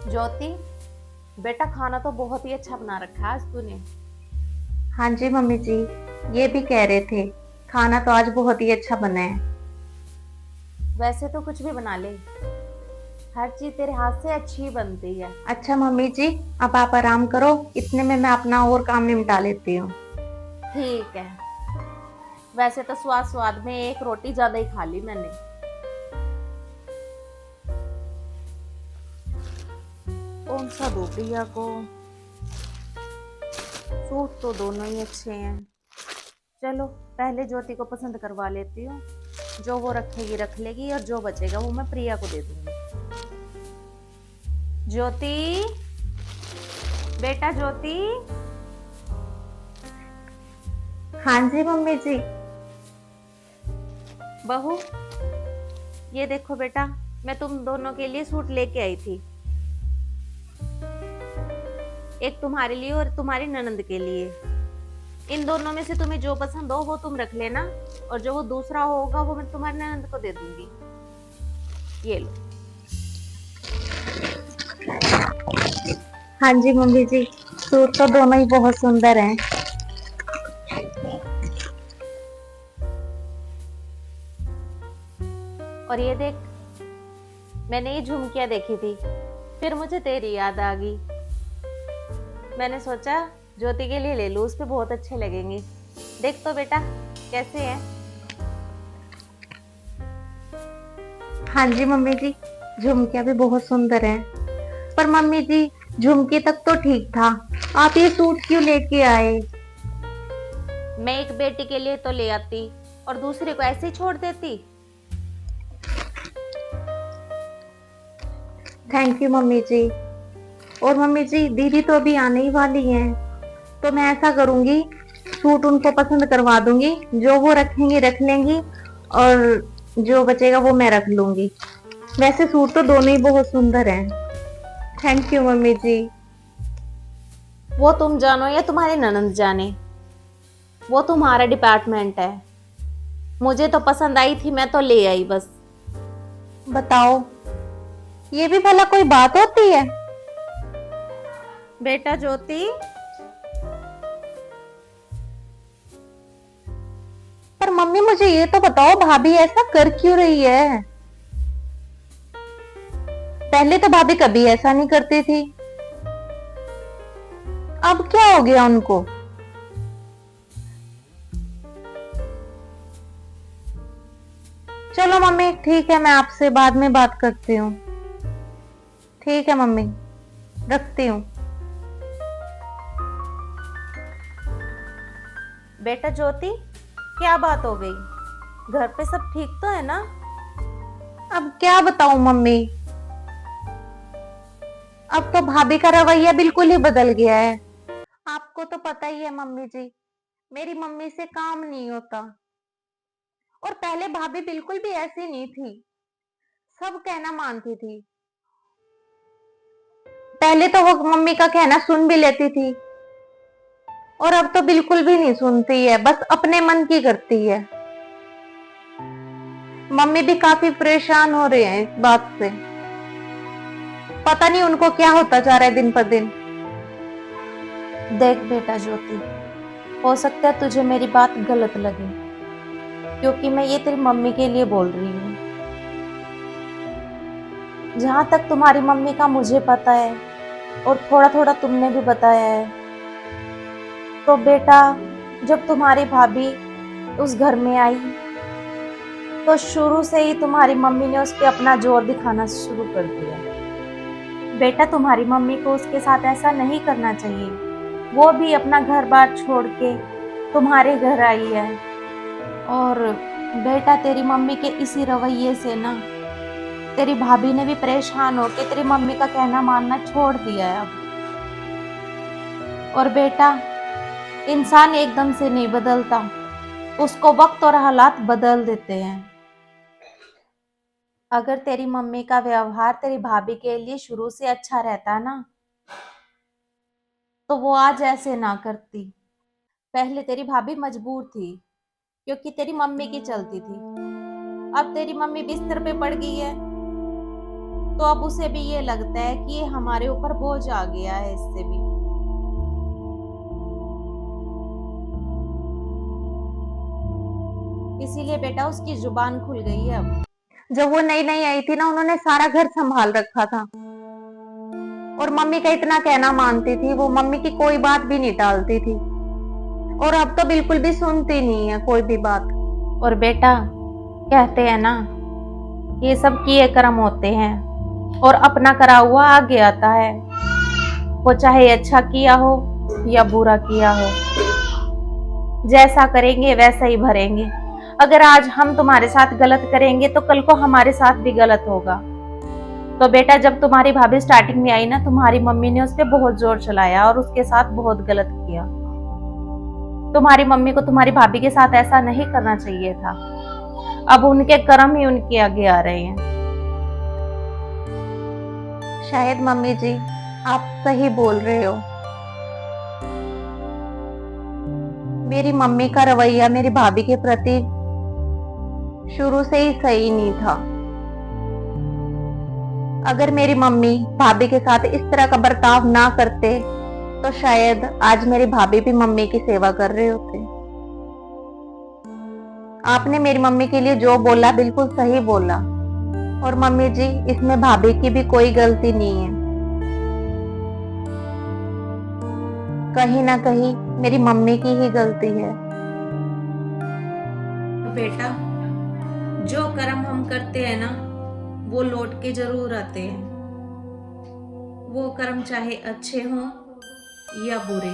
ज्योति, बेटा खाना तो बहुत ही अच्छा बना रखा है आज तूने। हाँ जी मम्मी जी, ये भी कह रहे थे खाना तो आज बहुत ही अच्छा बना है। वैसे तो कुछ भी बना ले, हर चीज तेरे हाथ से अच्छी ही बनती है। अच्छा मम्मी जी, अब आप आराम करो, इतने में मैं अपना और काम निपटा लेती हूँ। ठीक है। वैसे तो स्वाद स्वाद में एक रोटी ज्यादा ही खा ली मैंने। कौन सा दूं प्रिया को? सूट तो दोनों ही अच्छे हैं। चलो, पहले ज्योति को पसंद करवा लेती हूँ। जो वो रखेगी रख लेगी, और जो बचेगा वो मैं प्रिया को दे दूंगी। ज्योति, बेटा ज्योति। हाँ जी मम्मी जी। बहू, ये देखो बेटा, मैं तुम दोनों के लिए सूट लेके आई थी। एक तुम्हारे लिए और तुम्हारी ननंद के लिए। इन दोनों में से तुम्हें जो पसंद हो वो तुम रख लेना, और जो वो दूसरा होगा वो मैं तुम्हारी ननंद को दे दूंगी। ये लो। हाँ जी मम्मी जी, सूट तो दोनों ही बहुत सुंदर हैं। और ये देख, मैंने ये झुमकियां देखी थी, फिर मुझे तेरी याद आ गई। मैंने सोचा ज्योति के लिए ले लूं, उस पे बहुत अच्छे लगेंगे। देख तो बेटा, कैसे हैं? हाँ जी मम्मी जी, झुमकियाँ भी बहुत सुंदर हैं। पर मम्मी जी, झुमकी तक तो ठीक था, आप ये सूट क्यों लेके आए? मैं एक बेटी के लिए तो ले आती, और दूसरे को ऐसे ही छोड़ देती। थैंक यू मम्मी जी। और मम्मी जी, दीदी तो अभी आने ही वाली हैं, तो मैं ऐसा करूंगी, सूट उनको पसंद करवा दूंगी, जो वो रखेंगी रख लेंगी, और जो बचेगा वो मैं रख लूंगी। वैसे सूट तो दोनों ही बहुत सुंदर हैं। थैंक यू मम्मी जी। वो तुम जानो या तुम्हारी ननंद जाने, वो तुम्हारा डिपार्टमेंट है। मुझे तो पसंद आई थी, मैं तो ले आई बस। बताओ, ये भी भला कोई बात होती है? बेटा ज्योति, पर मम्मी मुझे ये तो बताओ, भाभी ऐसा कर क्यों रही है? पहले तो भाभी कभी ऐसा नहीं करती थी, अब क्या हो गया उनको? चलो मम्मी, ठीक है, मैं आपसे बाद में बात करती हूँ। ठीक है मम्मी, रखती हूँ। बेटा ज्योति, क्या बात हो गई? घर पे सब ठीक तो है ना? अब क्या बताऊं मम्मी, अब तो भाभी का रवैया बिल्कुल ही बदल गया है। आपको तो पता ही है मम्मी जी, मेरी मम्मी से काम नहीं होता। और पहले भाभी बिल्कुल भी ऐसी नहीं थी, सब कहना मानती थी। पहले तो वो मम्मी का कहना सुन भी लेती थी, और अब तो बिल्कुल भी नहीं सुनती है, बस अपने मन की करती है। मम्मी भी काफी परेशान हो रहे हैं इस बात से, पता नहीं उनको क्या होता जा रहा है दिन पर दिन। देख बेटा ज्योति, हो सकता है तुझे मेरी बात गलत लगे, क्योंकि मैं ये तेरी मम्मी के लिए बोल रही हूँ। जहां तक तुम्हारी मम्मी का मुझे पता है, और थोड़ा थोड़ा तुमने भी बताया है, तो बेटा, जब तुम्हारी भाभी उस घर में आई, तो शुरू से ही तुम्हारी मम्मी ने उस पे अपना जोर दिखाना शुरू कर दिया। बेटा, तुम्हारी मम्मी को उसके साथ ऐसा नहीं करना चाहिए। वो भी अपना घर बार छोड़ के तुम्हारे घर आई है। और बेटा, तेरी मम्मी के इसी रवैये से ना, तेरी भाभी ने भी परेशान होके तेरी मम्मी का कहना मानना छोड़ दिया है अब। और बेटा, इंसान एकदम से नहीं बदलता, उसको वक्त और हालात बदल देते हैं। अगर तेरी मम्मी का व्यवहार तेरी भाभी के लिए शुरू से अच्छा रहता ना, तो वो आज ऐसे ना करती। पहले तेरी भाभी मजबूर थी, क्योंकि तेरी मम्मी की चलती थी। अब तेरी मम्मी बिस्तर पे पड़ गई है, तो अब उसे भी ये लगता है कि ये हमारे ऊपर बोझ आ गया है इससे भी। इसीलिए बेटा उसकी जुबान खुल गई है अब। जब वो नई नई आई थी ना, उन्होंने सारा घर संभाल रखा था और मम्मी का इतना कहना मानती थी। वो मम्मी की कोई बात भी नहीं टालती थी और अब तो बिल्कुल भी सुनती नहीं है कोई भी बात। और बेटा कहते हैं ना, ये सब किए कर्म होते हैं और अपना करा हुआ आगे आता है। वो चाहे अच्छा किया हो या बुरा किया हो, जैसा करेंगे वैसा ही भरेंगे। अगर आज हम तुम्हारे साथ गलत करेंगे तो कल को हमारे साथ भी गलत होगा। तो बेटा जब तुम्हारी भाभी स्टार्टिंग में आई ना, तुम्हारी मम्मी ने उस पर बहुत जोर चलाया और उसके साथ बहुत गलत किया। तुम्हारी मम्मी को तुम्हारी भाभी के साथ ऐसा नहीं करना चाहिए था। अब उनके कर्म ही उनके आगे आ रहे हैं। शायद मम्मी जी आप सही बोल रहे हो। मेरी मम्मी का रवैया मेरी भाभी के प्रति शुरू से ही सही नहीं था। अगर मेरी मम्मी भाभी के साथ इस तरह का बर्ताव ना करते तो शायद आज मेरी भाभी भी मम्मी की सेवा कर रहे होते। आपने मेरी मम्मी के लिए जो बोला बिल्कुल सही बोला। और मम्मी जी इसमें भाभी की भी कोई गलती नहीं है। कहीं ना कहीं मेरी मम्मी की ही गलती है। बेटा जो कर्म हम करते हैं ना, वो लौट के जरूर आते हैं। वो कर्म चाहे अच्छे हों या बुरे।